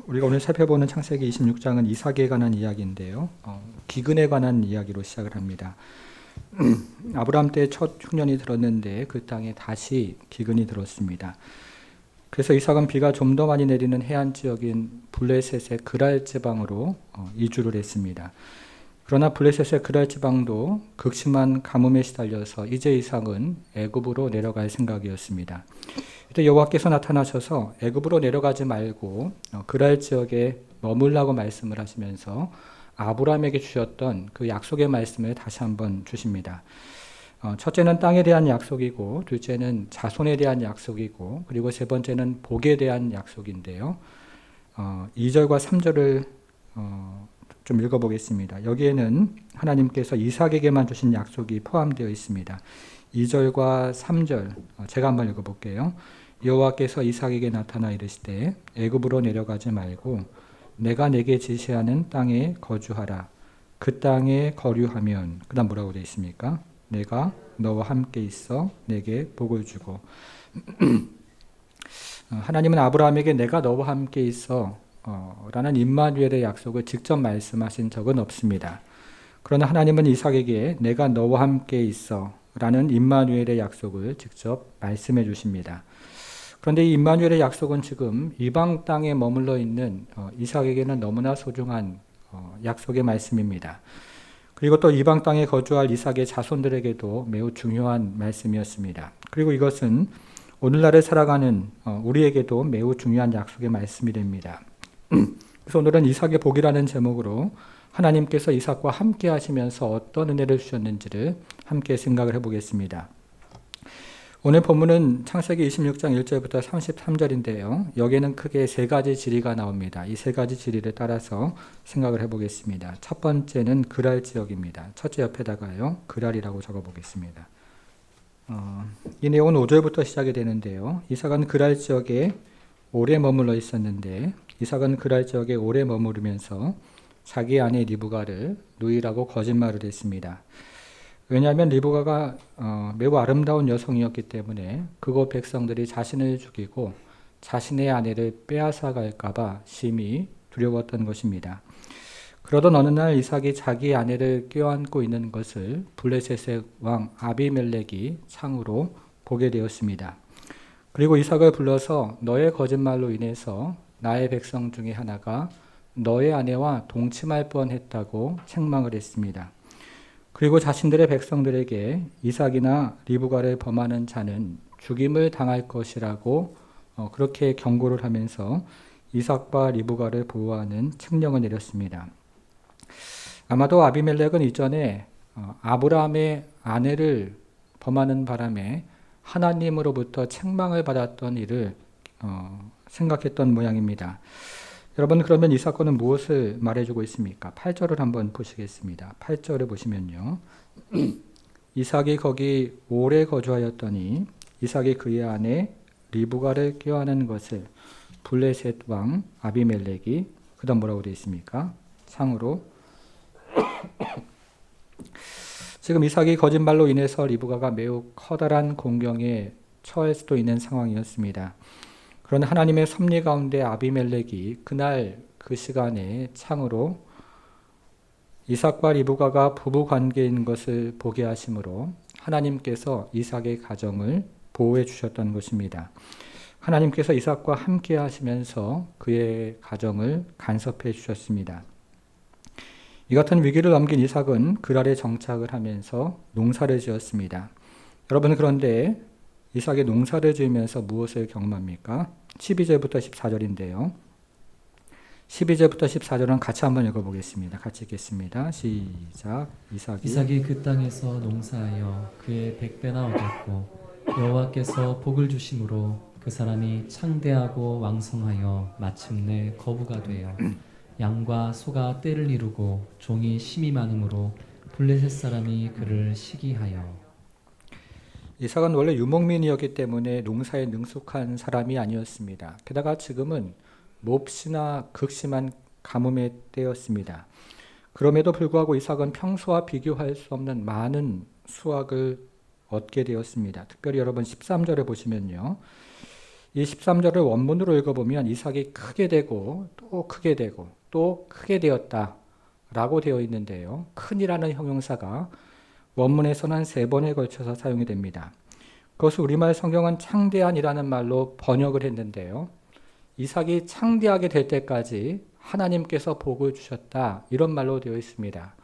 우리가 오늘 살펴보는 창세기 26장은 이삭에 관한 이야기인데요. 기근에 관한 이야기로 시작을 합니다. 아브라함 때 첫 흉년이 들었는데 그 땅에 다시 기근이 들었습니다. 그래서 이삭은 비가 좀 더 많이 내리는 해안 지역인 블레셋의 그랄 지방으로 이주를 했습니다. 그러나 블레셋의 그랄 지방도 극심한 가뭄에 시달려서 이제 이삭은 애굽으로 내려갈 생각이었습니다. 그때 여호와께서 나타나셔서 애굽으로 내려가지 말고 그랄 지역에 머물라고 말씀을 하시면서 아브라함에게 주셨던 그 약속의 말씀을 다시 한번 주십니다. 첫째는 땅에 대한 약속이고, 둘째는 자손에 대한 약속이고, 그리고 세 번째는 복에 대한 약속인데요. 2절과 3절을 좀 읽어보겠습니다. 여기에는 하나님께서 이삭에게만 주신 약속이 포함되어 있습니다. 2절과 3절 제가 한번 읽어볼게요. 여호와께서 이삭에게 나타나 이르시되 애굽으로 내려가지 말고 내가 내게 지시하는 땅에 거주하라. 그 땅에 거류하면 그 다음 뭐라고 되어 있습니까? 내가 너와 함께 있어 내게 복을 주고. 하나님은 아브라함에게 내가 너와 함께 있어 라는 임마누엘의 약속을 직접 말씀하신 적은 없습니다. 그러나 하나님은 이삭에게 내가 너와 함께 있어 라는 임마누엘의 약속을 직접 말씀해 주십니다. 그런데 이 임마누엘의 약속은 지금 이방 땅에 머물러 있는 이삭에게는 너무나 소중한 약속의 말씀입니다. 그리고 또 이방 땅에 거주할 이삭의 자손들에게도 매우 중요한 말씀이었습니다. 그리고 이것은 오늘날에 살아가는 우리에게도 매우 중요한 약속의 말씀이 됩니다. 그래서 오늘은 이삭의 복이라는 제목으로 하나님께서 이삭과 함께 하시면서 어떤 은혜를 주셨는지를 함께 생각을 해보겠습니다. 오늘 본문은 창세기 26장 1절부터 33절인데요. 여기에는 크게 세 가지 지리가 나옵니다. 이 세 가지 지리를 따라서 생각을 해보겠습니다. 첫 번째는 그랄 지역입니다. 첫째 옆에다가요, 그랄이라고 적어보겠습니다. 이 내용은 5절부터 시작이 되는데요. 이삭은 그랄 지역에 오래 머물러 있었는데 이삭은 그랄 지역에 오래 머무르면서 자기 아내 리브가를 누이라고 거짓말을 했습니다. 왜냐하면 리브가가 매우 아름다운 여성이었기 때문에 그곳 백성들이 자신을 죽이고 자신의 아내를 빼앗아 갈까봐 심히 두려웠던 것입니다. 그러던 어느 날 이삭이 자기 아내를 껴안고 있는 것을 블레셋의 왕 아비멜렉이 창으로 보게 되었습니다. 그리고 이삭을 불러서 너의 거짓말로 인해서 나의 백성 중에 하나가 너의 아내와 동침할 뻔했다고 책망을 했습니다. 그리고 자신들의 백성들에게 이삭이나 리브가를 범하는 자는 죽임을 당할 것이라고 그렇게 경고를 하면서 이삭과 리브가를 보호하는 칙령을 내렸습니다. 아마도 아비멜렉은 이전에 아브라함의 아내를 범하는 바람에 하나님으로부터 책망을 받았던 일을 생각했던 모양입니다. 여러분, 그러면 이 사건은 무엇을 말해주고 있습니까? 8절을 한번 보시겠습니다. 8절을 보시면요. 이삭이 거기 오래 거주하였더니 이삭이 그의 아내 리브가를 껴안은 것을 블레셋 왕 아비멜렉이 그 다음 뭐라고 되어 있습니까? 창으로. 지금 이삭이 거짓말로 인해서 리브가가 매우 커다란 공경에 처할 수도 있는 상황이었습니다. 그러나 하나님의 섭리 가운데 아비멜렉이 그날 그 시간에 창으로 이삭과 리브가가 부부 관계인 것을 보게 하심으로 하나님께서 이삭의 가정을 보호해 주셨던 것입니다. 하나님께서 이삭과 함께 하시면서 그의 가정을 간섭해 주셨습니다. 이 같은 위기를 넘긴 이삭은 그랄에 정착을 하면서 농사를 지었습니다. 여러분, 그런데 이삭이 농사를 지으면서 무엇을 경험합니까? 12절부터 14절인데요. 12절부터 14절은 같이 한번 읽어보겠습니다. 같이 읽겠습니다. 시작. 이삭이 그 땅에서 농사하여 그의 100배나 얻었고 여호와께서 복을 주심으로 그 사람이 창대하고 왕성하여 마침내 거부가 되어 양과 소가 떼를 이루고 종이 심이 많음으로 블레셋 사람이 그를 시기하여. 이삭은 원래 유목민이었기 때문에 농사에 능숙한 사람이 아니었습니다. 게다가 지금은 몹시나 극심한 가뭄의 때였습니다. 그럼에도 불구하고 이삭은 평소와 비교할 수 없는 많은 수확을 얻게 되었습니다. 특별히 여러분 13절에 보시면요. 이 13절을 원문으로 읽어보면 이삭이 크게 되고 또 크게 되고 또 크게 되었다 라고 되어 있는데요. 큰이라는 형용사가 원문에서는 3번에 걸쳐서 사용이 됩니다. 그것을 우리말 성경은 창대한이라는 말로 번역을 했는데요. 이삭이 창대하게 될 때까지 하나님께서 복을 주셨다 이런 말로 되어 있습니다.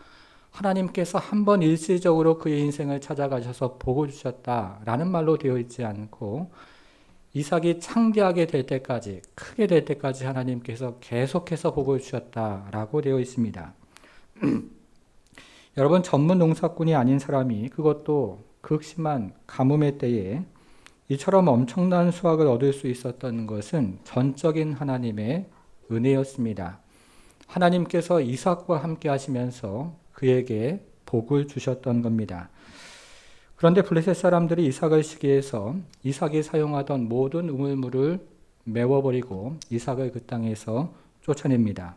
하나님께서 한번 일시적으로 그의 인생을 찾아가셔서 복을 주셨다라는 말로 되어 있지 않고 이삭이 창대하게 될 때까지, 크게 될 때까지 하나님께서 계속해서 복을 주셨다라고 되어 있습니다. 여러분, 전문 농사꾼이 아닌 사람이 그것도 극심한 가뭄의 때에 이처럼 엄청난 수확을 얻을 수 있었던 것은 전적인 하나님의 은혜였습니다. 하나님께서 이삭과 함께 하시면서 그에게 복을 주셨던 겁니다. 그런데 블레셋 사람들이 이삭을 시기해서 이삭이 사용하던 모든 우물물을 메워버리고 이삭을 그 땅에서 쫓아냅니다.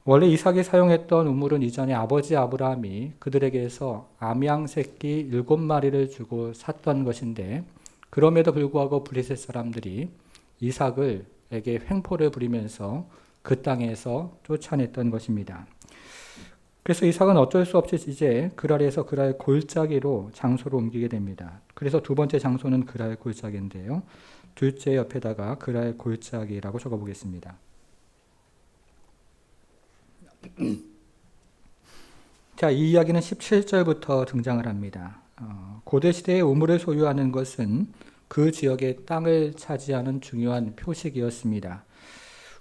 원래 이삭이 사용했던 우물은 이전에 아버지 아브라함이 그들에게서 암양 새끼 7마리를 주고 샀던 것인데 그럼에도 불구하고 블레셋 사람들이 이삭에게 횡포를 부리면서 그 땅에서 쫓아냈던 것입니다. 그래서 이삭은 어쩔 수 없이 이제 그랄에서 그랄 골짜기로 장소를 옮기게 됩니다. 그래서 두 번째 장소는 그랄 골짜기인데요. 둘째 옆에다가 그랄 골짜기라고 적어보겠습니다. 자, 이 이야기는 17절부터 등장을 합니다. 고대 시대의 우물을 소유하는 것은 그 지역의 땅을 차지하는 중요한 표식이었습니다.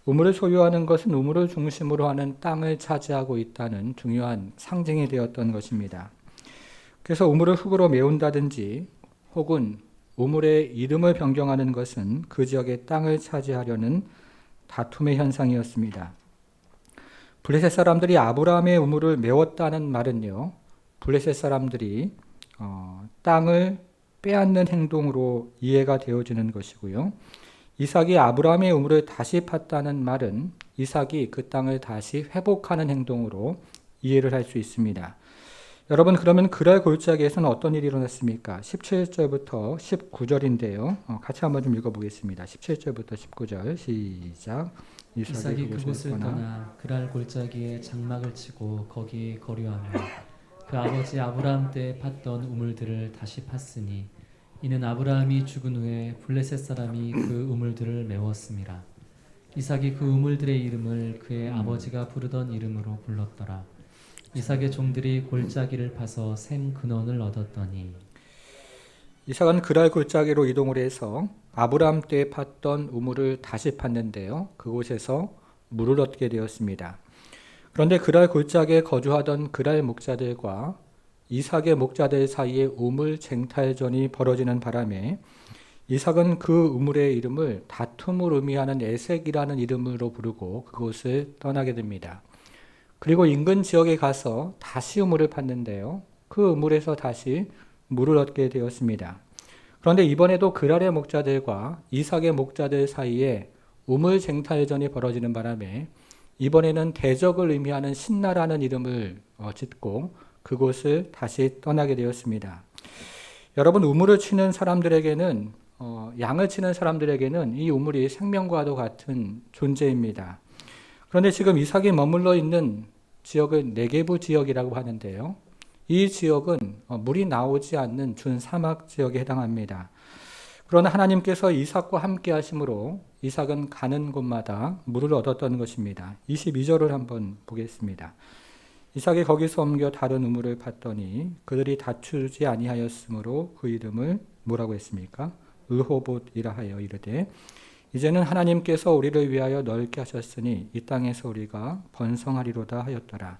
우물을 소유하는 것은 우물을 중심으로 하는 땅을 차지하고 있다는 중요한 상징이 되었던 것입니다. 그래서 우물을 흙으로 메운다든지 혹은 우물의 이름을 변경하는 것은 그 지역의 땅을 차지하려는 다툼의 현상이었습니다. 블레셋 사람들이 아브라함의 우물을 메웠다는 말은요, 블레셋 사람들이 땅을 빼앗는 행동으로 이해가 되어지는 것이고요. 이삭이 아브라함의 우물을 다시 팠다는 말은 이삭이 그 땅을 다시 회복하는 행동으로 이해를 할 수 있습니다. 여러분, 그러면 그랄 골짜기에서는 어떤 일이 일어났습니까? 17절부터 19절인데요. 같이 한번 좀 읽어보겠습니다. 17절부터 19절 시작. 이삭이 그곳을 떠나 그랄 골짜기에 장막을 치고 거기 거류하며 그 아버지 아브라함 때 팠던 우물들을 다시 팠으니 이는 아브라함이 죽은 후에 블레셋 사람이 그 우물들을 메웠습니다. 이삭이 그 우물들의 이름을 그의 아버지가 부르던 이름으로 불렀더라. 이삭의 종들이 골짜기를 파서 샘 근원을 얻었더니 이삭은 그랄 골짜기로 이동을 해서 아브라함 때 팠던 우물을 다시 팠는데요. 그곳에서 물을 얻게 되었습니다. 그런데 그랄 골짜기에 거주하던 그랄 목자들과 이삭의 목자들 사이에 우물 쟁탈전이 벌어지는 바람에 이삭은 그 우물의 이름을 다툼을 의미하는 에색이라는 이름으로 부르고 그곳을 떠나게 됩니다. 그리고 인근 지역에 가서 다시 우물을 팠는데요. 그 우물에서 다시 물을 얻게 되었습니다. 그런데 이번에도 그랄의 목자들과 이삭의 목자들 사이에 우물 쟁탈전이 벌어지는 바람에 이번에는 대적을 의미하는 신나라는 이름을 짓고 그곳을 다시 떠나게 되었습니다. 여러분, 우물을 치는 사람들에게는 양을 치는 사람들에게는 이 우물이 생명과도 같은 존재입니다. 그런데 지금 이삭이 머물러 있는 지역은 네게부 지역이라고 하는데요. 이 지역은 물이 나오지 않는 준사막 지역에 해당합니다. 그러나 하나님께서 이삭과 함께 하심으로 이삭은 가는 곳마다 물을 얻었던 것입니다. 22절을 한번 보겠습니다. 이삭이 거기서 옮겨 다른 우물을 팠더니 그들이 다투지 아니하였으므로 그 이름을 뭐라고 했습니까? 르호봇이라 하여 이르되 이제는 하나님께서 우리를 위하여 넓게 하셨으니 이 땅에서 우리가 번성하리로다 하였더라.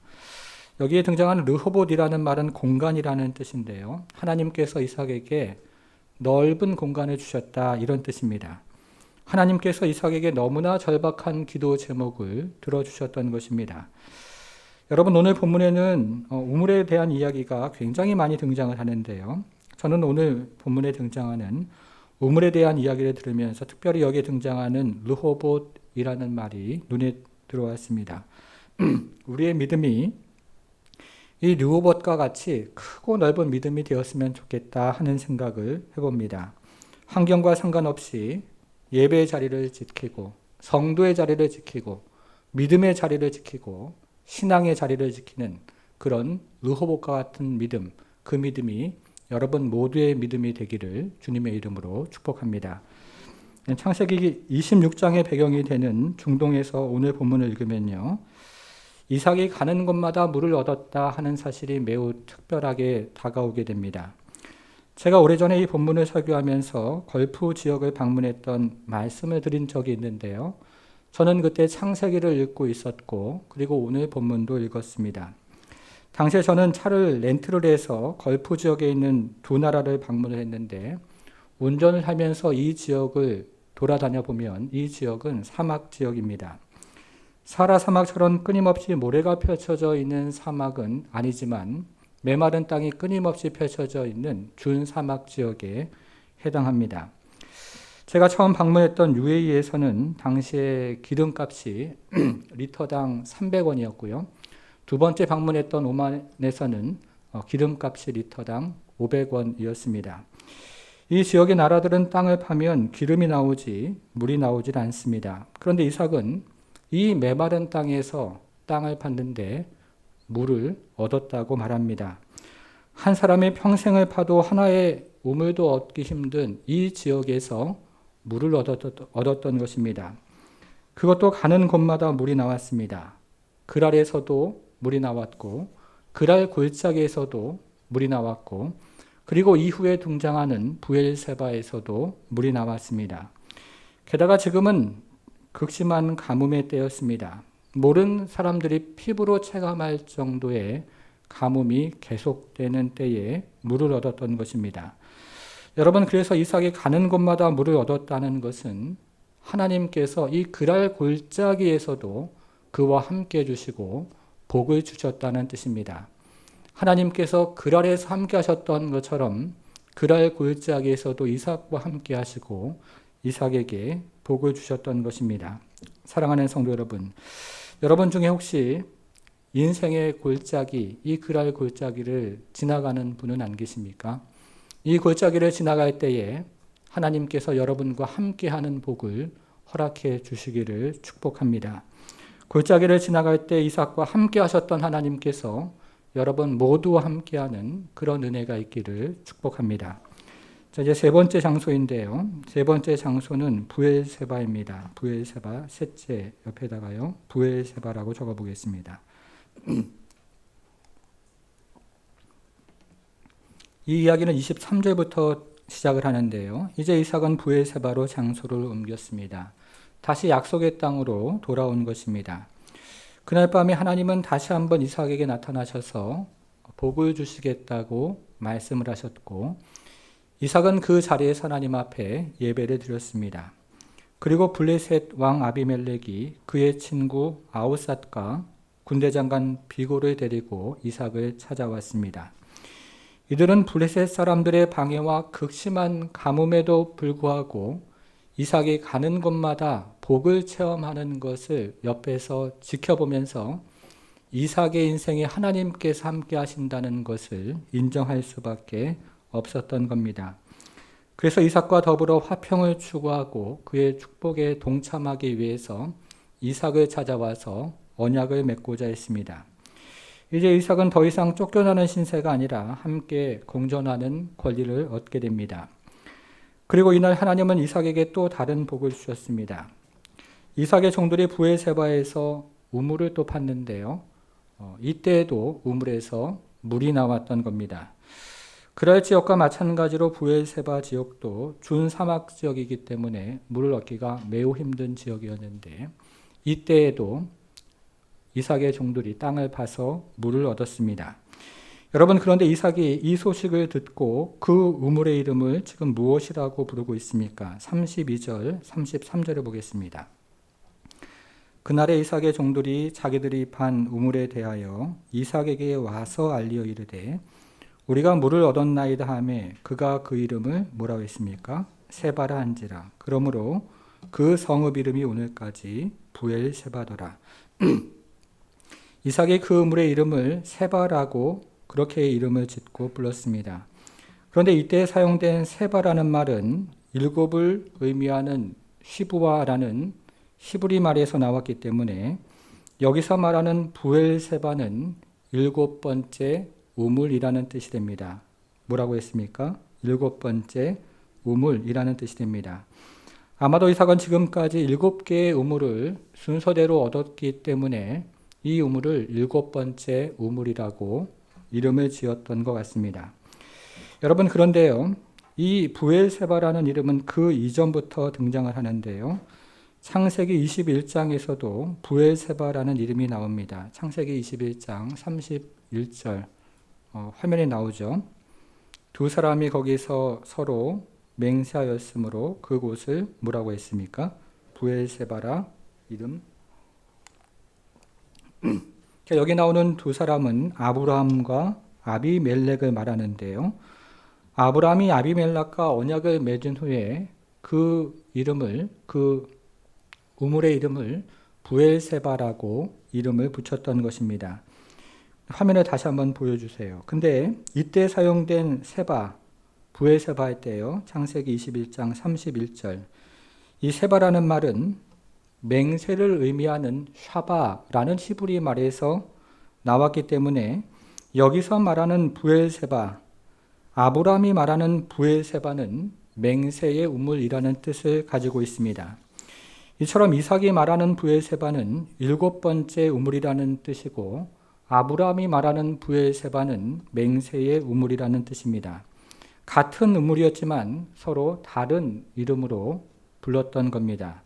여기에 등장하는 르호봇이라는 말은 공간이라는 뜻인데요. 하나님께서 이삭에게 넓은 공간을 주셨다 이런 뜻입니다. 하나님께서 이삭에게 너무나 절박한 기도 제목을 들어주셨던 것입니다. 여러분, 오늘 본문에는 우물에 대한 이야기가 굉장히 많이 등장을 하는데요. 저는 오늘 본문에 등장하는 우물에 대한 이야기를 들으면서 특별히 여기에 등장하는 르호봇이라는 말이 눈에 들어왔습니다. 우리의 믿음이 이 르호봇과 같이 크고 넓은 믿음이 되었으면 좋겠다 하는 생각을 해봅니다. 환경과 상관없이 예배의 자리를 지키고 성도의 자리를 지키고 믿음의 자리를 지키고 신앙의 자리를 지키는 그런 르호봇과 같은 믿음, 그 믿음이 여러분 모두의 믿음이 되기를 주님의 이름으로 축복합니다. 창세기 26장의 배경이 되는 중동에서 오늘 본문을 읽으면요, 이삭이 가는 곳마다 물을 얻었다 하는 사실이 매우 특별하게 다가오게 됩니다. 제가 오래전에 이 본문을 설교하면서 걸프 지역을 방문했던 말씀을 드린 적이 있는데요. 저는 그때 창세기를 읽고 있었고 그리고 오늘 본문도 읽었습니다. 당시에 저는 차를 렌트를 해서 걸프 지역에 있는 두 나라를 방문을 했는데 운전을 하면서 이 지역을 돌아다녀 보면 이 지역은 사막 지역입니다. 사하라 사막처럼 끊임없이 모래가 펼쳐져 있는 사막은 아니지만 메마른 땅이 끊임없이 펼쳐져 있는 준사막 지역에 해당합니다. 제가 처음 방문했던 UAE에서는 당시에 기름값이 리터당 300원이었고요. 두 번째 방문했던 오만에서는 기름값이 리터당 500원이었습니다. 이 지역의 나라들은 땅을 파면 기름이 나오지 물이 나오질 않습니다. 그런데 이삭은 이 메마른 땅에서 땅을 팠는데 물을 얻었다고 말합니다. 한 사람이 평생을 파도 하나의 우물도 얻기 힘든 이 지역에서 물을 얻었던 것입니다. 그것도 가는 곳마다 물이 나왔습니다. 그랄에서도 물이 나왔고 그랄 골짜기에서도 물이 나왔고 그리고 이후에 등장하는 부엘세바에서도 물이 나왔습니다. 게다가 지금은 극심한 가뭄의 때였습니다. 모든 사람들이 피부로 체감할 정도의 가뭄이 계속되는 때에 물을 얻었던 것입니다. 여러분, 그래서 이삭이 가는 곳마다 물을 얻었다는 것은 하나님께서 이 그랄 골짜기에서도 그와 함께 해주시고 복을 주셨다는 뜻입니다. 하나님께서 그랄에서 함께 하셨던 것처럼 그랄 골짜기에서도 이삭과 함께 하시고 이삭에게 복을 주셨던 것입니다. 사랑하는 성도 여러분, 여러분 중에 혹시 인생의 골짜기, 이 그랄 골짜기를 지나가는 분은 안 계십니까? 이 골짜기를 지나갈 때에 하나님께서 여러분과 함께하는 복을 허락해 주시기를 축복합니다. 골짜기를 지나갈 때 이삭과 함께 하셨던 하나님께서 여러분 모두와 함께하는 그런 은혜가 있기를 축복합니다. 자, 이제 세 번째 장소인데요. 세 번째 장소는 부엘세바입니다. 부엘세바, 셋째 옆에다가요, 부엘세바라고 적어보겠습니다. 이 이야기는 23절부터 시작을 하는데요. 이제 이삭은 부엘세바로 장소를 옮겼습니다. 다시 약속의 땅으로 돌아온 것입니다. 그날 밤에 하나님은 다시 한번 이삭에게 나타나셔서 복을 주시겠다고 말씀을 하셨고 이삭은 그 자리에서 하나님 앞에 예배를 드렸습니다. 그리고 블레셋 왕 아비멜렉이 그의 친구 아우삿과 군대장관 비골을 데리고 이삭을 찾아왔습니다. 이들은 블레셋 사람들의 방해와 극심한 가뭄에도 불구하고 이삭이 가는 곳마다 복을 체험하는 것을 옆에서 지켜보면서 이삭의 인생에 하나님께서 함께 하신다는 것을 인정할 수밖에 없었던 겁니다. 그래서 이삭과 더불어 화평을 추구하고 그의 축복에 동참하기 위해서 이삭을 찾아와서 언약을 맺고자 했습니다. 이제 이삭은 더 이상 쫓겨나는 신세가 아니라 함께 공존하는 권리를 얻게 됩니다. 그리고 이날 하나님은 이삭에게 또 다른 복을 주셨습니다. 이삭의 종들이 부엘세바에서 우물을 또 팠는데요. 이때에도 우물에서 물이 나왔던 겁니다. 그랄 지역과 마찬가지로 부엘세바 지역도 준사막 지역이기 때문에 물을 얻기가 매우 힘든 지역이었는데 이때에도 이삭의 종들이 땅을 파서 물을 얻었습니다. 여러분, 그런데 이삭이 이 소식을 듣고 그 우물의 이름을 지금 무엇이라고 부르고 있습니까? 32절, 33절을 보겠습니다. 그날에 이삭의 종들이 자기들이 판 우물에 대하여 이삭에게 와서 알리어 이르되 우리가 물을 얻었나이다 하매 그가 그 이름을 뭐라고 했습니까? 세바라 한지라. 그러므로 그 성읍 이름이 오늘까지 부엘세바더라. 이삭이 그 우물의 이름을 세바라고 그렇게 이름을 짓고 불렀습니다. 그런데 이때 사용된 세바라는 말은 일곱을 의미하는 시부아라는 히브리 말에서 나왔기 때문에 여기서 말하는 부엘세바는 일곱 번째 우물이라는 뜻이 됩니다. 뭐라고 했습니까? 일곱 번째 우물이라는 뜻이 됩니다. 아마도 이삭은 지금까지 일곱 개의 우물을 순서대로 얻었기 때문에 이 우물을 일곱 번째 우물이라고 이름을 지었던 것 같습니다. 여러분, 그런데요, 이 부엘세바라는 이름은 그 이전부터 등장을 하는데요. 창세기 21장에서도 부엘세바라는 이름이 나옵니다. 창세기 21장 31절 화면에 나오죠. 두 사람이 거기서 서로 맹세하였으므로 그곳을 뭐라고 했습니까? 부엘세바라 이름. 여기 나오는 두 사람은 아브라함과 아비멜렉을 말하는데요. 아브라함이 아비멜렉과 언약을 맺은 후에 그 이름을, 그 우물의 이름을 부엘세바라고 이름을 붙였던 것입니다. 화면을 다시 한번 보여주세요. 근데 이때 사용된 세바, 부엘세바 할 때요. 창세기 21장 31절. 이 세바라는 말은 맹세를 의미하는 샤바라는 히브리 말에서 나왔기 때문에 여기서 말하는 부엘세바, 아브라함이 말하는 부엘세바는 맹세의 우물이라는 뜻을 가지고 있습니다. 이처럼 이삭이 말하는 부엘세바는 일곱 번째 우물이라는 뜻이고 아브라함이 말하는 부엘세바는 맹세의 우물이라는 뜻입니다. 같은 우물이었지만 서로 다른 이름으로 불렀던 겁니다.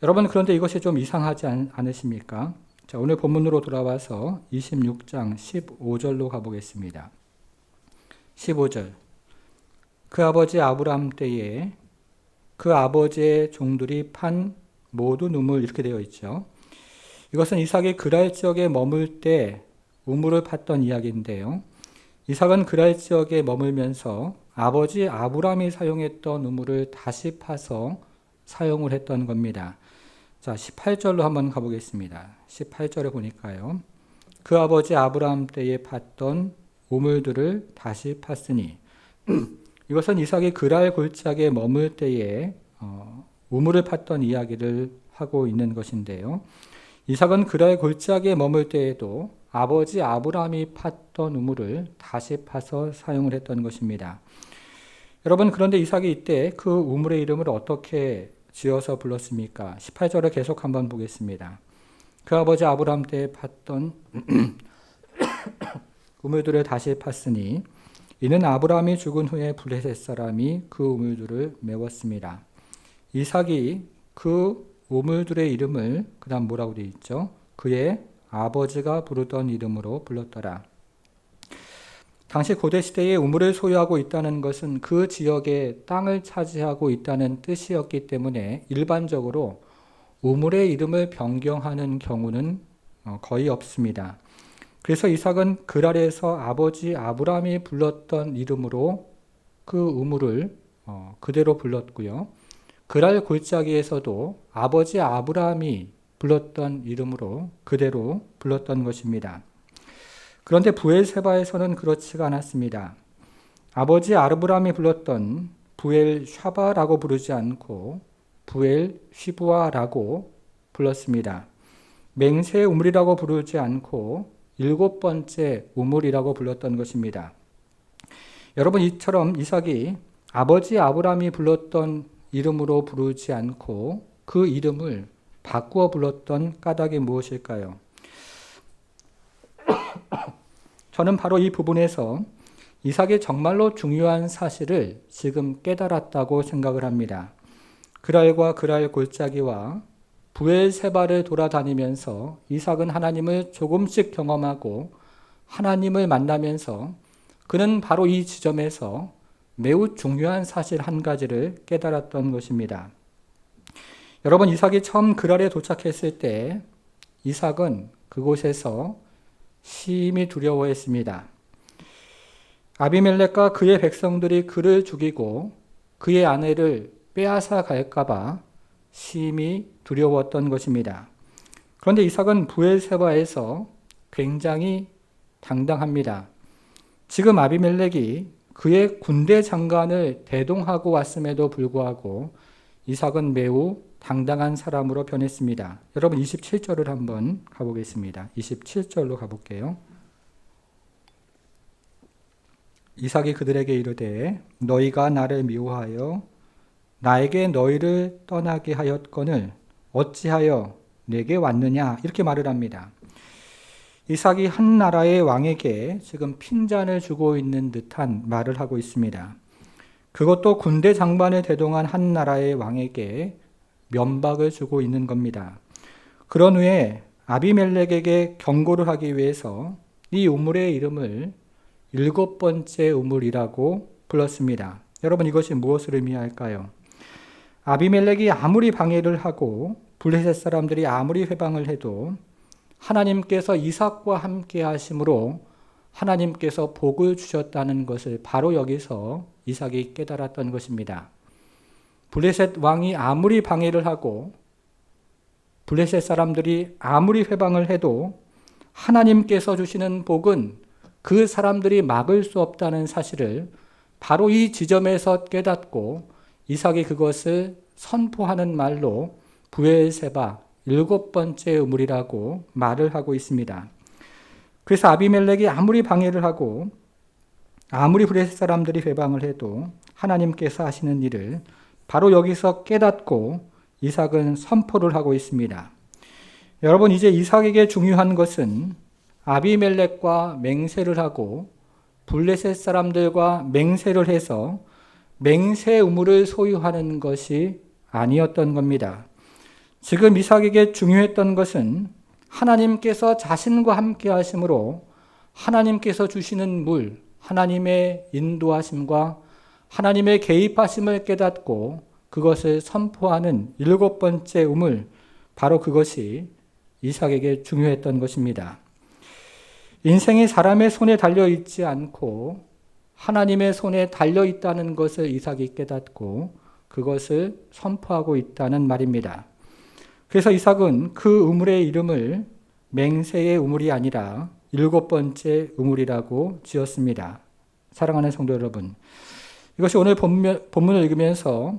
여러분, 그런데 이것이 좀 이상하지 않으십니까? 자, 오늘 본문으로 돌아와서 26장 15절로 가보겠습니다. 15절. 그 아버지 아브라함 때에 그 아버지의 종들이 판 모든 우물, 이렇게 되어 있죠. 이것은 이삭이 그랄 지역에 머물 때 우물을 팠던 이야기인데요. 이삭은 그랄 지역에 머물면서 아버지 아브라함이 사용했던 우물을 다시 파서 사용을 했던 겁니다. 자, 18절로 한번 가보겠습니다. 18절에 보니까요. 그 아버지 아브라함 때에 팠던 우물들을 다시 팠으니 이것은 이삭이 그랄 골짜기에 머물 때에 우물을 팠던 이야기를 하고 있는 것인데요. 이삭은 그랄 골짜기에 머물 때에도 아버지 아브라함이 팠던 우물을 다시 파서 사용을 했던 것입니다. 여러분, 그런데 이삭이 이때 그 우물의 이름을 어떻게 지어서 불렀습니까? 18절을 계속 한번 보겠습니다. 그 아버지 아브라함 때에 팠던 우물들을 다시 팠으니 이는 아브라함이 죽은 후에 블레셋 사람이 그 우물들을 메웠습니다. 이삭이 그 우물들의 이름을 그 다음 뭐라고 되어 있죠? 그의 아버지가 부르던 이름으로 불렀더라. 당시 고대시대에 우물을 소유하고 있다는 것은 그 지역의 땅을 차지하고 있다는 뜻이었기 때문에 일반적으로 우물의 이름을 변경하는 경우는 거의 없습니다. 그래서 이삭은 그랄에서 아버지 아브라함이 불렀던 이름으로 그 우물을 그대로 불렀고요. 그랄 골짜기에서도 아버지 아브라함이 불렀던 이름으로 그대로 불렀던 것입니다. 그런데 부엘세바에서는 그렇지가 않았습니다. 아버지 아브라함이 불렀던 부엘 샤바라고 부르지 않고 부엘 휘브아라고 불렀습니다. 맹세의 우물이라고 부르지 않고 일곱 번째 우물이라고 불렀던 것입니다. 여러분, 이처럼 이삭이 아버지 아브라함이 불렀던 이름으로 부르지 않고 그 이름을 바꾸어 불렀던 까닭이 무엇일까요? 저는 바로 이 부분에서 이삭이 정말로 중요한 사실을 지금 깨달았다고 생각을 합니다. 그랄과 그랄 골짜기와 부엘세바를 돌아다니면서 이삭은 하나님을 조금씩 경험하고 하나님을 만나면서 그는 바로 이 지점에서 매우 중요한 사실 한 가지를 깨달았던 것입니다. 여러분, 이삭이 처음 그랄에 도착했을 때 이삭은 그곳에서 심히 두려워했습니다. 아비멜렉과 그의 백성들이 그를 죽이고 그의 아내를 빼앗아 갈까봐 심히 두려웠던 것입니다. 그런데 이삭은 부엘세바에서 굉장히 당당합니다. 지금 아비멜렉이 그의 군대 장관을 대동하고 왔음에도 불구하고 이삭은 매우 당당한 사람으로 변했습니다. 여러분 27절을 한번 가보겠습니다. 27절로 가볼게요. 이삭이 그들에게 이르되 너희가 나를 미워하여 나에게 너희를 떠나게 하였거늘 어찌하여 내게 왔느냐 이렇게 말을 합니다. 이삭이 한 나라의 왕에게 지금 핀잔을 주고 있는 듯한 말을 하고 있습니다. 그것도 군대 장관을 대동한 한 나라의 왕에게 면박을 주고 있는 겁니다. 그런 후에 아비멜렉에게 경고를 하기 위해서 이 우물의 이름을 7번째 우물이라고 불렀습니다. 여러분 이것이 무엇을 의미할까요? 아비멜렉이 아무리 방해를 하고 블레셋 사람들이 아무리 회방을 해도 하나님께서 이삭과 함께 하심으로 하나님께서 복을 주셨다는 것을 바로 여기서 이삭이 깨달았던 것입니다. 블레셋 왕이 아무리 방해를 하고 블레셋 사람들이 아무리 회방을 해도 하나님께서 주시는 복은 그 사람들이 막을 수 없다는 사실을 바로 이 지점에서 깨닫고 이삭이 그것을 선포하는 말로 부엘세바 7번째 우물이라고 말을 하고 있습니다. 그래서 아비멜렉이 아무리 방해를 하고 아무리 블레셋 사람들이 회방을 해도 하나님께서 하시는 일을 바로 여기서 깨닫고 이삭은 선포를 하고 있습니다. 여러분 이제 이삭에게 중요한 것은 아비멜렉과 맹세를 하고 블레셋 사람들과 맹세를 해서 맹세 우물을 소유하는 것이 아니었던 겁니다. 지금 이삭에게 중요했던 것은 하나님께서 자신과 함께 하심으로 하나님께서 주시는 물, 하나님의 인도하심과 하나님의 개입하심을 깨닫고 그것을 선포하는 7번째 우물, 바로 그것이 이삭에게 중요했던 것입니다. 인생이 사람의 손에 달려있지 않고 하나님의 손에 달려있다는 것을 이삭이 깨닫고 그것을 선포하고 있다는 말입니다. 그래서 이삭은 그 우물의 이름을 맹세의 우물이 아니라 7번째 우물이라고 지었습니다. 사랑하는 성도 여러분, 이것이 오늘 본문을 읽으면서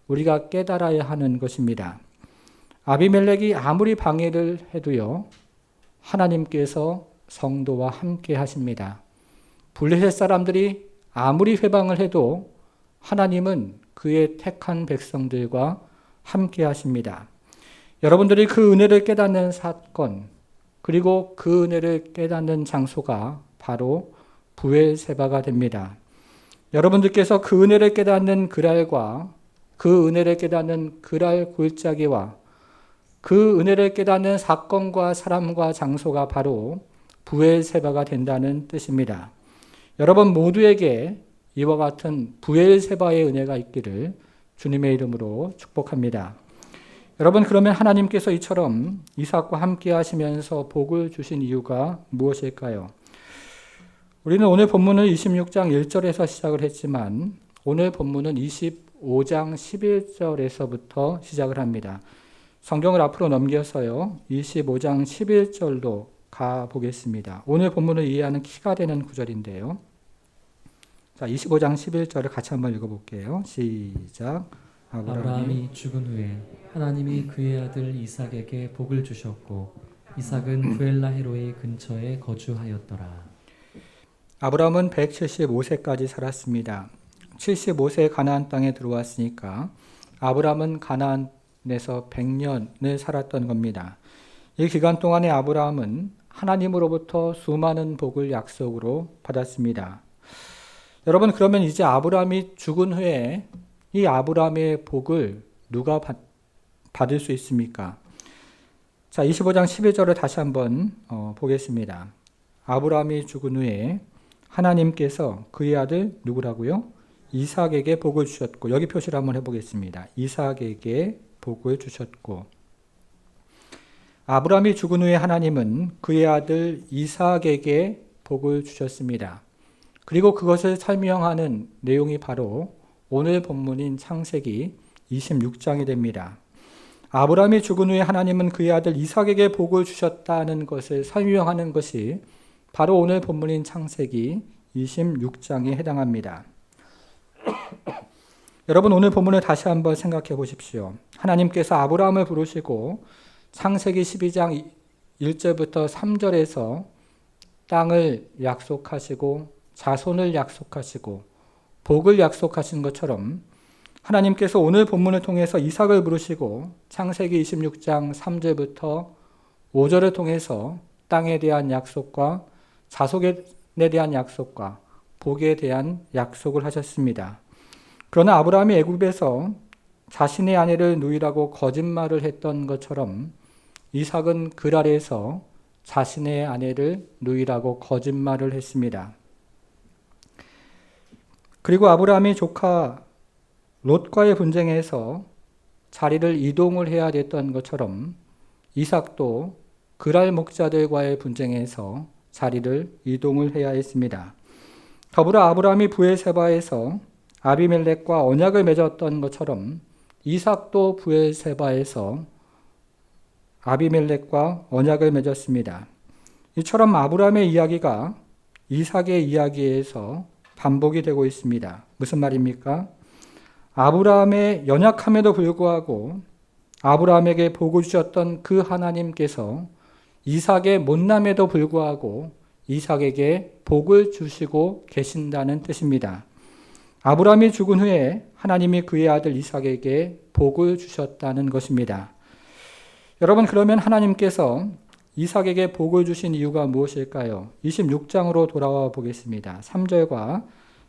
우리가 깨달아야 하는 것입니다. 아비멜렉이 아무리 방해를 해도요, 하나님께서 성도와 함께 하십니다. 블레셋 사람들이 아무리 회방을 해도 하나님은 그의 택한 백성들과 함께 하십니다. 여러분들이 그 은혜를 깨닫는 사건, 그리고 그 은혜를 깨닫는 장소가 바로 부엘세바가 됩니다. 여러분들께서 그 은혜를 깨닫는 그랄과 그 은혜를 깨닫는 그랄 골짜기와 그 은혜를 깨닫는 사건과 사람과 장소가 바로 부엘세바가 된다는 뜻입니다. 여러분 모두에게 이와 같은 부엘세바의 은혜가 있기를 주님의 이름으로 축복합니다. 여러분 그러면 하나님께서 이처럼 이삭과 함께 하시면서 복을 주신 이유가 무엇일까요? 우리는 오늘 본문을 26장 1절에서 시작을 했지만 오늘 본문은 25장 11절에서부터 시작을 합니다. 성경을 앞으로 넘겨서요. 25장 11절로 가보겠습니다. 오늘 본문을 이해하는 키가 되는 구절인데요. 자, 25장 11절을 같이 한번 읽어볼게요. 시작. 아브라함이 죽은 후에 하나님이 그의 아들 이삭에게 복을 주셨고 이삭은 브엘라헤로이 근처에 거주하였더라. 아브라함은 175세까지 살았습니다. 75세에 가나안 땅에 들어왔으니까 아브라함은 가나안에서 100년을 살았던 겁니다. 이 기간 동안에 아브라함은 하나님으로부터 수많은 복을 약속으로 받았습니다. 여러분 그러면 이제 아브라함이 죽은 후에 이 아브라함의 복을 누가 받을 수 있습니까? 자, 25장 11절을 다시 한번 보겠습니다. 아브라함이 죽은 후에 하나님께서 그의 아들 누구라고요? 이삭에게 복을 주셨고, 여기 표시를 한번 해보겠습니다. 이삭에게 복을 주셨고, 아브라함이 죽은 후에 하나님은 그의 아들 이삭에게 복을 주셨습니다. 그리고 그것을 설명하는 내용이 바로 오늘 본문인 창세기 26장이 됩니다. 아브라함이 죽은 후에 하나님은 그의 아들 이삭에게 복을 주셨다는 것을 설명하는 것이 바로 오늘 본문인 창세기 26장에 해당합니다. 여러분 오늘 본문을 다시 한번 생각해 보십시오. 하나님께서 아브라함을 부르시고 창세기 12장 1절부터 3절에서 땅을 약속하시고 자손을 약속하시고 복을 약속하신 것처럼 하나님께서 오늘 본문을 통해서 이삭을 부르시고 창세기 26장 3절부터 5절을 통해서 땅에 대한 약속과 자손에 대한 약속과 복에 대한 약속을 하셨습니다. 그러나 아브라함이 애굽에서 자신의 아내를 누이라고 거짓말을 했던 것처럼 이삭은 그랄에서 자신의 아내를 누이라고 거짓말을 했습니다. 그리고 아브라함이 조카 롯과의 분쟁에서 자리를 이동을 해야 됐던 것처럼 이삭도 그랄 목자들과의 분쟁에서 자리를 이동을 해야 했습니다. 더불어 아브라함이 브엘세바에서 아비멜렉과 언약을 맺었던 것처럼 이삭도 브엘세바에서 아비멜렉과 언약을 맺었습니다. 이처럼 아브라함의 이야기가 이삭의 이야기에서 반복이 되고 있습니다. 무슨 말입니까? 아브라함의 연약함에도 불구하고 아브라함에게 복을 주셨던 그 하나님께서 이삭의 못남에도 불구하고 이삭에게 복을 주시고 계신다는 뜻입니다. 아브라함이 죽은 후에 하나님이 그의 아들 이삭에게 복을 주셨다는 것입니다. 여러분, 그러면 하나님께서 이삭에게 복을 주신 이유가 무엇일까요? 26장으로 돌아와 보겠습니다. 3절과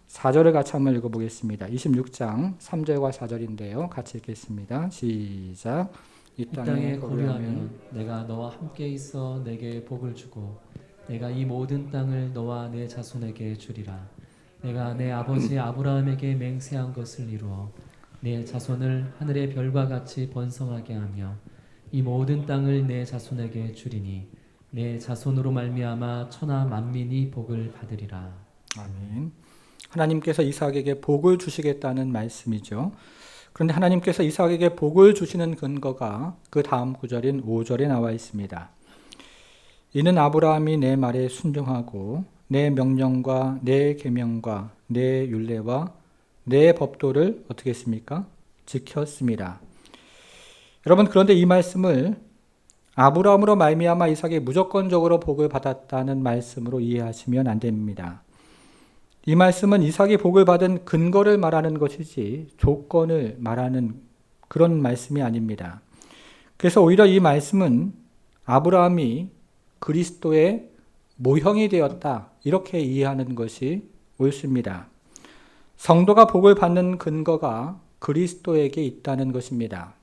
4절을 같이 한번 읽어보겠습니다. 26장 3절과 4절인데요. 같이 읽겠습니다. 시작. 이 땅에 거류하면 내가 너와 함께 있어 내게 복을 주고 내가 이 모든 땅을 너와 내 자손에게 주리라. 내가 내 아버지 아브라함에게 맹세한 것을 이루어 내 자손을 하늘의 별과 같이 번성하게 하며 이 모든 땅을 내 자손에게 주리니 내 자손으로 말미암아 천하 만민이 복을 받으리라. 아멘. 하나님께서 이삭에게 복을 주시겠다는 말씀이죠. 그런데 하나님께서 이삭에게 복을 주시는 근거가 그 다음 구절인 5절에 나와 있습니다. 이는 아브라함이 내 말에 순종하고 내 명령과 내 계명과 내 율례와 내 법도를 어떻게 했습니까? 지켰습니다. 여러분, 그런데 이 말씀을 아브라함으로 말미암아 이삭이 무조건적으로 복을 받았다는 말씀으로 이해하시면 안 됩니다. 이 말씀은 이삭이 복을 받은 근거를 말하는 것이지 조건을 말하는 그런 말씀이 아닙니다. 그래서 오히려 이 말씀은 아브라함이 그리스도의 모형이 되었다, 이렇게 이해하는 것이 옳습니다. 성도가 복을 받는 근거가 그리스도에게 있다는 것입니다.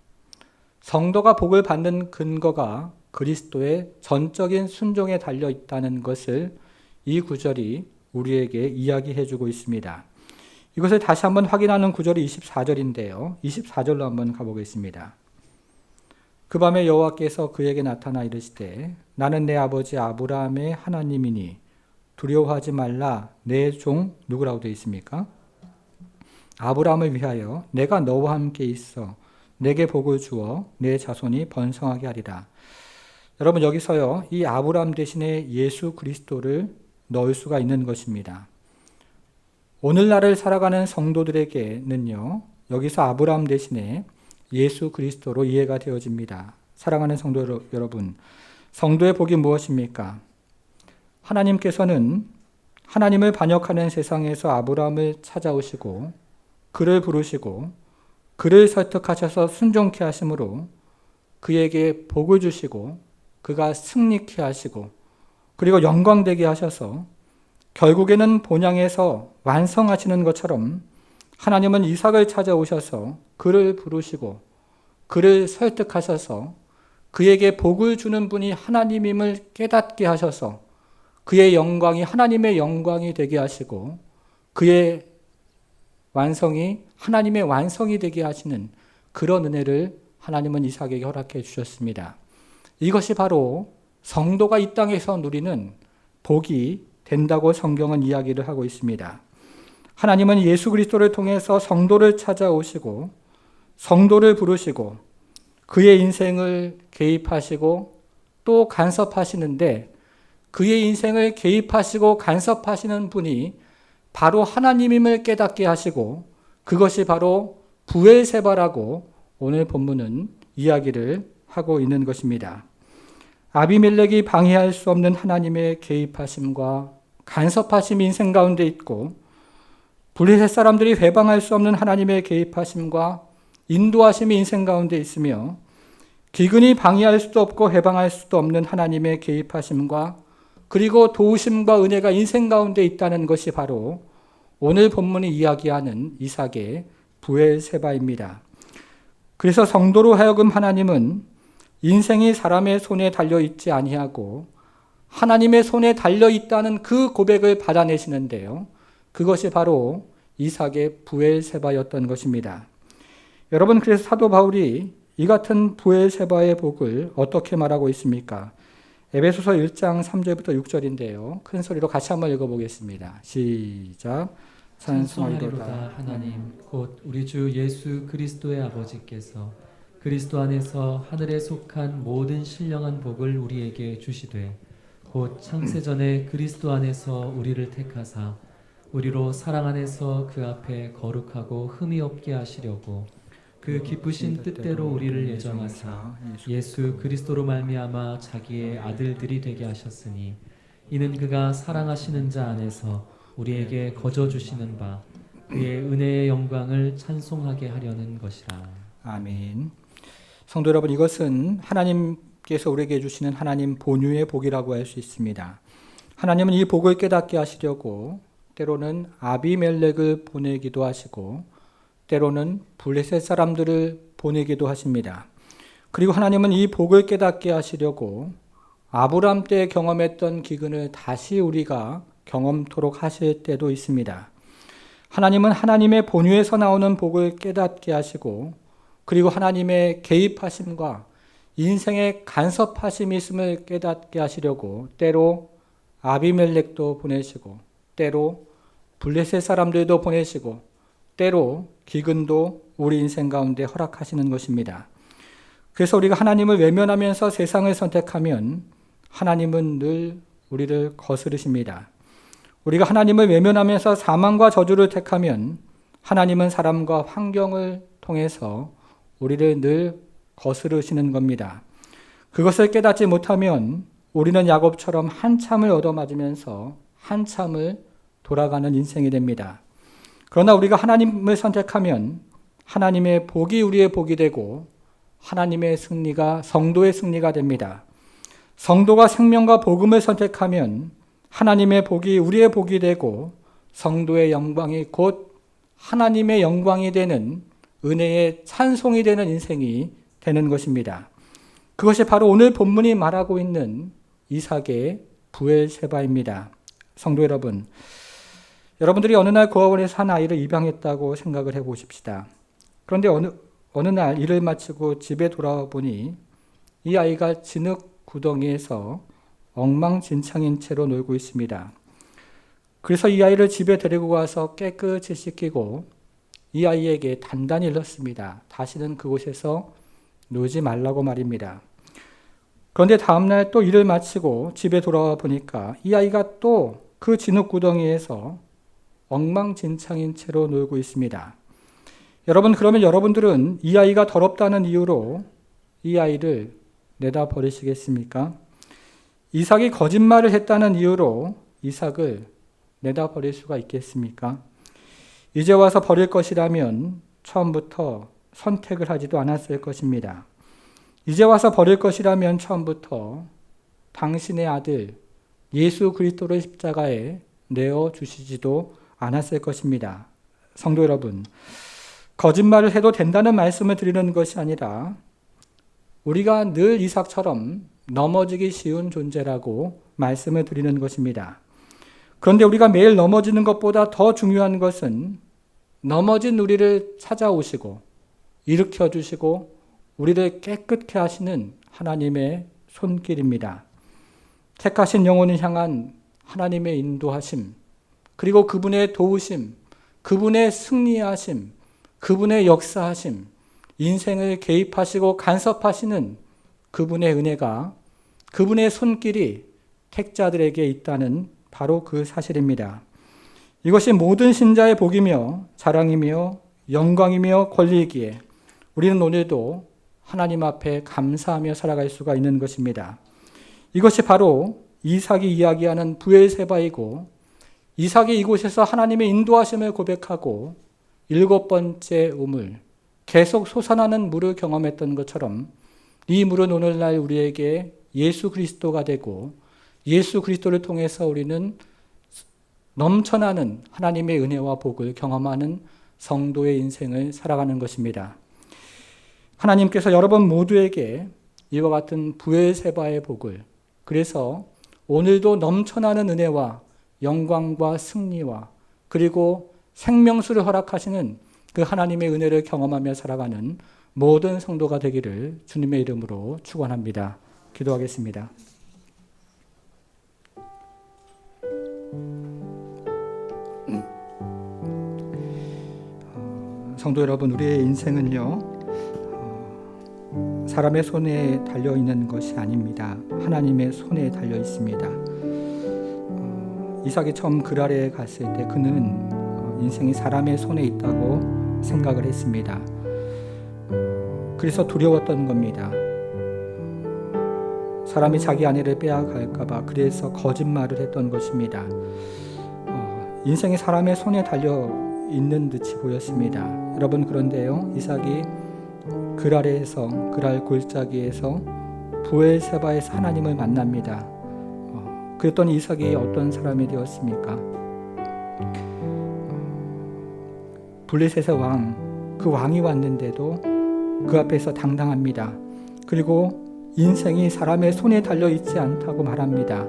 성도가 복을 받는 근거가 그리스도의 전적인 순종에 달려 있다는 것을 이 구절이 우리에게 이야기해 주고 있습니다. 이것을 다시 한번 확인하는 구절이 24절인데요. 24절로 한번 가보겠습니다. 그 밤에 여호와께서 그에게 나타나 이르시되 나는 내 아버지 아브라함의 하나님이니 두려워하지 말라. 내 종 누구라고 되어 있습니까? 아브라함을 위하여 내가 너와 함께 있어 내게 복을 주어 내 자손이 번성하게 하리라. 여러분, 여기서요, 이 아브라함 대신에 예수 그리스도를 넣을 수가 있는 것입니다. 오늘날을 살아가는 성도들에게는요, 여기서 아브라함 대신에 예수 그리스도로 이해가 되어집니다. 사랑하는 성도 여러분, 성도의 복이 무엇입니까? 하나님께서는 하나님을 반역하는 세상에서 아브라함을 찾아오시고 그를 부르시고 그를 설득하셔서 순종케 하심으로 그에게 복을 주시고 그가 승리케 하시고 그리고 영광되게 하셔서 결국에는 본향에서 완성하시는 것처럼 하나님은 이삭을 찾아오셔서 그를 부르시고 그를 설득하셔서 그에게 복을 주는 분이 하나님임을 깨닫게 하셔서 그의 영광이 하나님의 영광이 되게 하시고 그의 완성이 하나님의 완성이 되게 하시는 그런 은혜를 하나님은 이삭에게 허락해 주셨습니다. 이것이 바로 성도가 이 땅에서 누리는 복이 된다고 성경은 이야기를 하고 있습니다. 하나님은 예수 그리스도를 통해서 성도를 찾아오시고 성도를 부르시고 그의 인생을 개입하시고 또 간섭하시는데 그의 인생을 개입하시고 간섭하시는 분이 바로 하나님임을 깨닫게 하시고 그것이 바로 부엘세바라고 오늘 본문은 이야기를 하고 있는 것입니다. 아비멜렉이 방해할 수 없는 하나님의 개입하심과 간섭하심이 인생 가운데 있고, 블레셋 사람들이 회방할 수 없는 하나님의 개입하심과 인도하심이 인생 가운데 있으며, 기근이 방해할 수도 없고 해방할 수도 없는 하나님의 개입하심과 그리고 도우심과 은혜가 인생 가운데 있다는 것이 바로 오늘 본문이 이야기하는 이삭의 부엘세바입니다. 그래서 성도로 하여금 하나님은 인생이 사람의 손에 달려 있지 아니하고 하나님의 손에 달려 있다는 그 고백을 받아내시는데요. 그것이 바로 이삭의 부엘세바였던 것입니다. 여러분, 그래서 사도 바울이 이 같은 부엘세바의 복을 어떻게 말하고 있습니까? 에베소서 1장 3절부터 6절인데요. 큰 소리로 같이 한번 읽어보겠습니다. 시작. 찬송하리로다 하나님 곧 우리 주 예수 그리스도의 아버지께서 그리스도 안에서 하늘에 속한 모든 신령한 복을 우리에게 주시되 곧 창세전에 그리스도 안에서 우리를 택하사 우리로 사랑 안에서 그 앞에 거룩하고 흠이 없게 하시려고 그 기쁘신 뜻대로 우리를 예정하사 예수 그리스도로 말미암아 자기의 아들들이 되게 하셨으니 이는 그가 사랑하시는 자 안에서 우리에게 거저 주시는 바 그의 은혜의 영광을 찬송하게 하려는 것이라. 아멘. 성도 여러분, 이것은 하나님께서 우리에게 주시는 하나님 본유의 복이라고 할 수 있습니다. 하나님은 이 복을 깨닫게 하시려고 때로는 아비멜렉을 보내기도 하시고 때로는 블레셋 사람들을 보내기도 하십니다. 그리고 하나님은 이 복을 깨닫게 하시려고 아브람 때 경험했던 기근을 다시 우리가 경험토록 하실 때도 있습니다. 하나님은 하나님의 본유에서 나오는 복을 깨닫게 하시고 그리고 하나님의 개입하심과 인생의 간섭하심이 있음을 깨닫게 하시려고 때로 아비멜렉도 보내시고 때로 블레셋 사람들도 보내시고 때로 기근도 우리 인생 가운데 허락하시는 것입니다. 그래서 우리가 하나님을 외면하면서 세상을 선택하면 하나님은 늘 우리를 거스르십니다. 우리가 하나님을 외면하면서 사망과 저주를 택하면 하나님은 사람과 환경을 통해서 우리를 늘 거스르시는 겁니다. 그것을 깨닫지 못하면 우리는 야곱처럼 한참을 얻어맞으면서 한참을 돌아가는 인생이 됩니다. 그러나 우리가 하나님을 선택하면 하나님의 복이 우리의 복이 되고 하나님의 승리가 성도의 승리가 됩니다. 성도가 생명과 복음을 선택하면 하나님의 복이 우리의 복이 되고 성도의 영광이 곧 하나님의 영광이 되는 은혜의 찬송이 되는 인생이 되는 것입니다. 그것이 바로 오늘 본문이 말하고 있는 이삭의 부엘세바입니다. 성도 여러분, 여러분들이 어느 날 고아원에서 한 아이를 입양했다고 생각을 해보십시다. 그런데 어느 날 일을 마치고 집에 돌아와 보니 이 아이가 진흙 구덩이에서 엉망진창인 채로 놀고 있습니다. 그래서 이 아이를 집에 데리고 가서 깨끗이 씻기고 이 아이에게 단단히 일렀습니다. 다시는 그곳에서 놀지 말라고 말입니다. 그런데 다음날 또 일을 마치고 집에 돌아와 보니까 이 아이가 또 그 진흙구덩이에서 엉망진창인 채로 놀고 있습니다. 여러분, 그러면 여러분들은 이 아이가 더럽다는 이유로 이 아이를 내다 버리시겠습니까? 이삭이 거짓말을 했다는 이유로 이삭을 내다 버릴 수가 있겠습니까? 이제 와서 버릴 것이라면 처음부터 선택을 하지도 않았을 것입니다. 이제 와서 버릴 것이라면 처음부터 당신의 아들 예수 그리스도를 십자가에 내어주시지도 않았을 것입니다. 성도 여러분, 거짓말을 해도 된다는 말씀을 드리는 것이 아니라 우리가 늘 이삭처럼 넘어지기 쉬운 존재라고 말씀을 드리는 것입니다. 그런데 우리가 매일 넘어지는 것보다 더 중요한 것은 넘어진 우리를 찾아오시고 일으켜 주시고 우리를 깨끗게 하시는 하나님의 손길입니다. 택하신 영혼을 향한 하나님의 인도하심, 그리고 그분의 도우심, 그분의 승리하심, 그분의 역사하심, 인생을 개입하시고 간섭하시는 그분의 은혜가, 그분의 손길이 택자들에게 있다는 바로 그 사실입니다. 이것이 모든 신자의 복이며 자랑이며 영광이며 권리이기에 우리는 오늘도 하나님 앞에 감사하며 살아갈 수가 있는 것입니다. 이것이 바로 이삭이 이야기하는 브엘세바이고, 이삭이 이곳에서 하나님의 인도하심을 고백하고 7번째 우물, 계속 솟아나는 물을 경험했던 것처럼 이 물은 오늘날 우리에게 예수 그리스도가 되고, 예수 그리스도를 통해서 우리는 넘쳐나는 하나님의 은혜와 복을 경험하는 성도의 인생을 살아가는 것입니다. 하나님께서 여러분 모두에게 이와 같은 브엘세바의 복을, 그래서 오늘도 넘쳐나는 은혜와 영광과 승리와 그리고 생명수를 허락하시는 그 하나님의 은혜를 경험하며 살아가는 모든 성도가 되기를 주님의 이름으로 축원합니다. 기도하겠습니다. 성도 여러분, 우리의 인생은요, 사람의 손에 달려 있는 것이 아닙니다. 하나님의 손에 달려 있습니다. 이삭이 처음 그랄에 갔을 때 그는 인생이 사람의 손에 있다고 생각을 했습니다. 그래서 두려웠던 겁니다. 사람이 자기 아내를 빼앗갈까봐 그래서 거짓말을 했던 것입니다. 인생이 사람의 손에 달려 있는 듯이 보였습니다. 여러분, 그런데요, 이삭이 그랄에서, 그랄 골짜기에서 브엘세바에서 하나님을 만납니다. 그랬더니 이삭이 어떤 사람이 되었습니까? 블레셋의 왕, 그 왕이 왔는데도 그 앞에서 당당합니다. 그리고 인생이 사람의 손에 달려 있지 않다고 말합니다.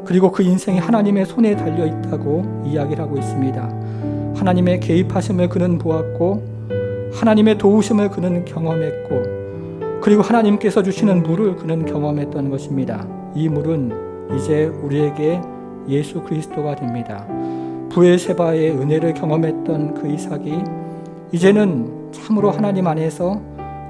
그리고 그 인생이 하나님의 손에 달려 있다고 이야기를 하고 있습니다. 하나님의 개입하심을 그는 보았고, 하나님의 도우심을 그는 경험했고, 그리고 하나님께서 주시는 물을 그는 경험했던 것입니다. 이 물은 이제 우리에게 예수 그리스도가 됩니다. 브엘세바의 은혜를 경험했던 그 이삭이 이제는 참으로 하나님 안에서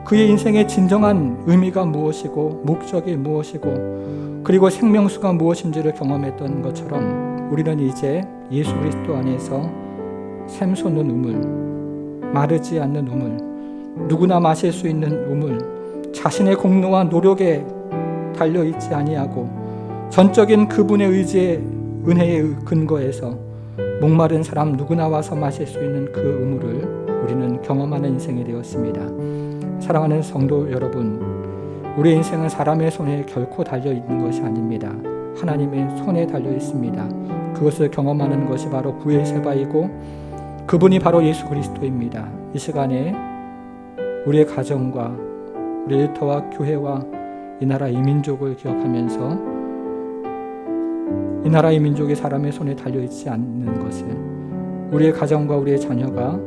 그의 인생의 진정한 의미가 무엇이고 목적이 무엇이고 그리고 생명수가 무엇인지를 경험했던 것처럼 우리는 이제 예수 그리스도 안에서 샘솟는 우물, 마르지 않는 우물, 누구나 마실 수 있는 우물, 자신의 공로와 노력에 달려있지 아니하고 전적인 그분의 의지의 은혜의 근거에서 목마른 사람 누구나 와서 마실 수 있는 그 우물을 우리는 경험하는 인생이 되었습니다. 사랑하는 성도 여러분, 우리의 인생은 사람의 손에 결코 달려있는 것이 아닙니다. 하나님의 손에 달려있습니다. 그것을 경험하는 것이 바로 브엘세바이고 그분이 바로 예수 그리스도입니다. 이 시간에 우리의 가정과 우리 일터와 교회와 이 나라 이 민족을 기억하면서 이 나라 이 민족이 사람의 손에 달려있지 않는 것을, 우리의 가정과 우리의 자녀가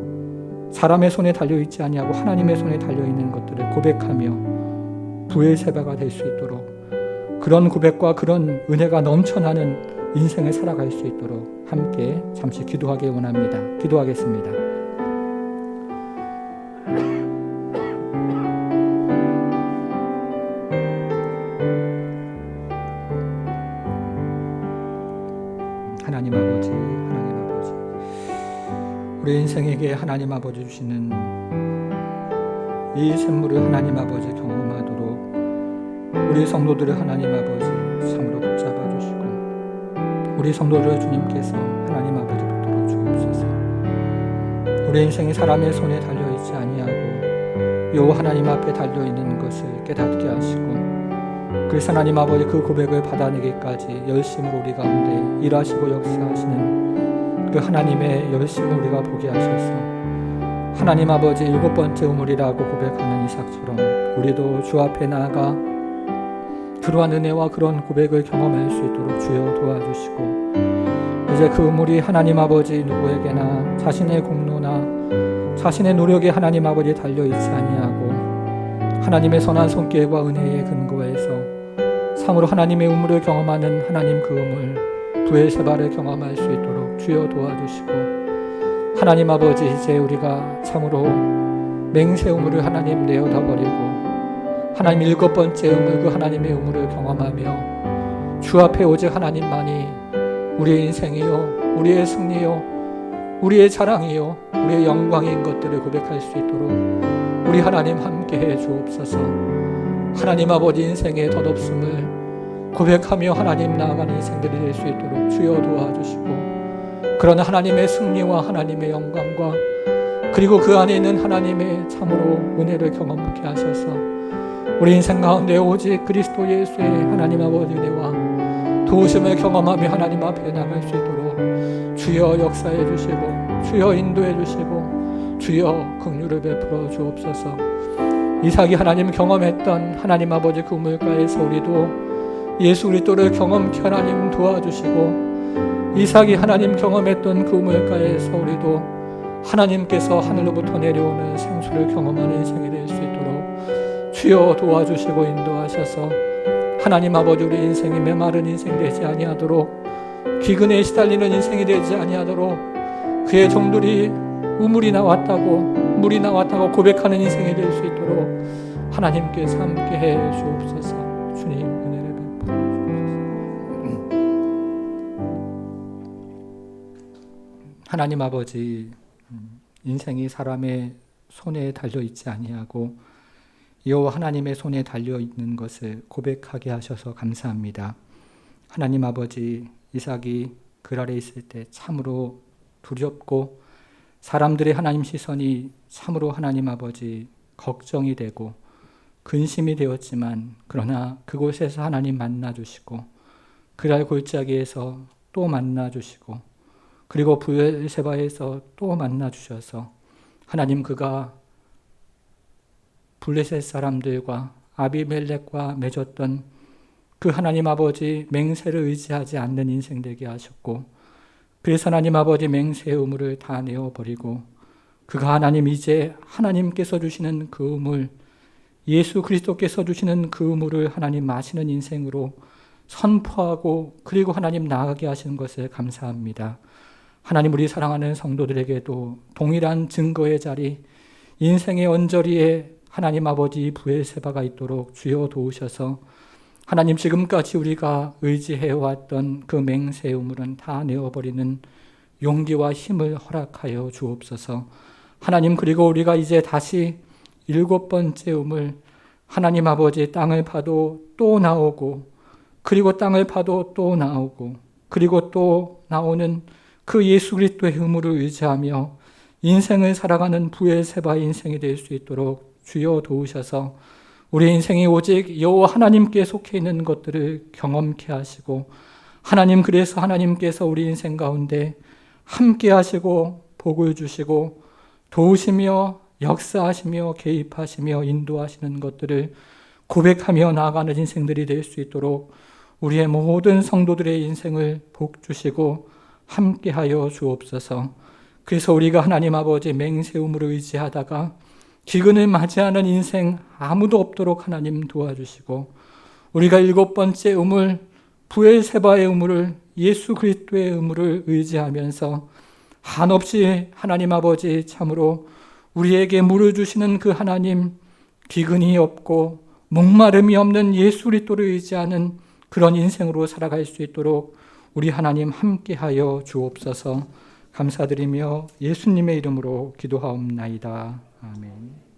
사람의 손에 달려있지 아니하고 하나님의 손에 달려있는 것들을 고백하며 브엘세바가 될 수 있도록, 그런 고백과 그런 은혜가 넘쳐나는 인생을 살아갈 수 있도록 함께 잠시 기도하길 원합니다. 기도하겠습니다. 하나님 아버지, 우리 인생에게 하나님 아버지 주시는 이 샘물을 하나님 아버지 경험하도록 우리 성도들을 하나님 아버지 참으로 붙잡아 주시고 우리 성도들을 주님께서 하나님 아버지 붙들어 주옵소서. 우리 인생이 사람의 손에 달려있지 아니하고 요 하나님 앞에 달려있는 것을 깨닫게 하시고, 그래서 하나님 아버지 그 고백을 받아내기까지 열심으로 우리 가운데 일하시고 역사하시는 그 하나님의 열심을 우리가 보게 하셔서 하나님 아버지 7번째 우물이라고 고백하는 이삭처럼 우리도 주 앞에 나아가 그러한 은혜와 그런 고백을 경험할 수 있도록 주여 도와주시고, 이제 그 우물이 하나님 아버지 누구에게나 자신의 공로나 자신의 노력에 하나님 아버지 달려있지 아니하고 하나님의 선한 손길과 은혜의 근거에서 참으로 하나님의 우물을 경험하는 하나님 그 우물 브엘세바를 경험할 수 있도록 주여 도와주시고, 하나님 아버지 이제 우리가 참으로 맹세 우물을 하나님 내어다버리고 하나님 7번째 우물 그 하나님의 우물을 경험하며 주 앞에 오직 하나님만이 우리의 인생이요 우리의 승리요 우리의 자랑이요 우리의 영광인 것들을 고백할 수 있도록 우리 하나님 함께해 주옵소서. 하나님 아버지 인생의 덧없음을 고백하며 하나님 나아가는 인생들이 될 수 있도록 주여 도와주시고, 그러나 하나님의 승리와 하나님의 영광과 그리고 그 안에 있는 하나님의 참으로 은혜를 경험하게 하셔서 우리 인생 가운데 오직 그리스도 예수의 하나님 아버지 은혜와 도우심을 경험하며 하나님 앞에 나갈 수 있도록 주여 역사해 주시고 주여 인도해 주시고 주여 긍휼을 베풀어 주옵소서. 이삭이 하나님 경험했던 하나님 아버지 그 우물가에서 우리도 예수 그리스도를 경험케 하나님 도와주시고, 이삭이 하나님 경험했던 그 우물가에서 우리도 하나님께서 하늘로부터 내려오는 생수를 경험하는 인생이 될 수 있도록 주여 도와주시고 인도하셔서 하나님 아버지 우리 인생이 메마른 인생 되지 아니하도록, 기근에 시달리는 인생이 되지 아니하도록, 그의 종들이 우물이 나왔다고 물이 나왔다고 고백하는 인생이 될 수 있도록 하나님께서 함께해 주옵소서. 주님 은혜를 베풀어 주옵소서. 하나님 아버지, 인생이 사람의 손에 달려 있지 아니하고 여호와 하나님의 손에 달려 있는 것을 고백하게 하셔서 감사합니다. 하나님 아버지, 이삭이 그 아래 있을 때 참으로 두렵고 사람들의 하나님 시선이 참으로 하나님 아버지 걱정이 되고 근심이 되었지만, 그러나 그곳에서 하나님 만나주시고 그랄 골짜기에서 또 만나주시고 그리고 브엘세바에서 또 만나주셔서 하나님 그가 블레셋 사람들과 아비멜렉과 맺었던 그 하나님 아버지 맹세를 의지하지 않는 인생 되게 하셨고, 그래서 하나님 아버지 맹세의 우물을 다 내어버리고 그가 하나님 이제 하나님께서 주시는 그 우물, 예수 그리스도께서 주시는 그 우물을 하나님 마시는 인생으로 선포하고 그리고 하나님 나아가게 하시는 것을 감사합니다. 하나님 우리 사랑하는 성도들에게도 동일한 증거의 자리, 인생의 언저리에 하나님 아버지 브엘세바가 있도록 주여 도우셔서 하나님 지금까지 우리가 의지해왔던 그 맹세의 우물은 다 내어버리는 용기와 힘을 허락하여 주옵소서. 하나님 그리고 우리가 이제 다시 7번째 우물, 하나님 아버지 땅을 파도 또 나오고 그리고 땅을 파도 또 나오고 그리고 또 나오는 그 예수 그리스도의 우물을 의지하며 인생을 살아가는 브엘세바의 인생이 될 수 있도록 주여 도우셔서 우리 인생이 오직 여호와 하나님께 속해 있는 것들을 경험케 하시고, 하나님 그래서 하나님께서 우리 인생 가운데 함께 하시고 복을 주시고 도우시며 역사하시며 개입하시며 인도하시는 것들을 고백하며 나아가는 인생들이 될 수 있도록 우리의 모든 성도들의 인생을 복 주시고 함께하여 주옵소서. 그래서 우리가 하나님 아버지 맹세 우물을 의지하다가 기근을 맞이하는 인생 아무도 없도록 하나님 도와주시고, 우리가 7번째 우물 브엘세바의 우물을 예수 그리스도의 우물을 의지하면서 한없이 하나님 아버지 참으로 우리에게 물을 주시는 그 하나님, 기근이 없고 목마름이 없는 예수 그리스도를 의지하는 그런 인생으로 살아갈 수 있도록 우리 하나님 함께하여 주옵소서. 감사드리며 예수님의 이름으로 기도하옵나이다. 아멘.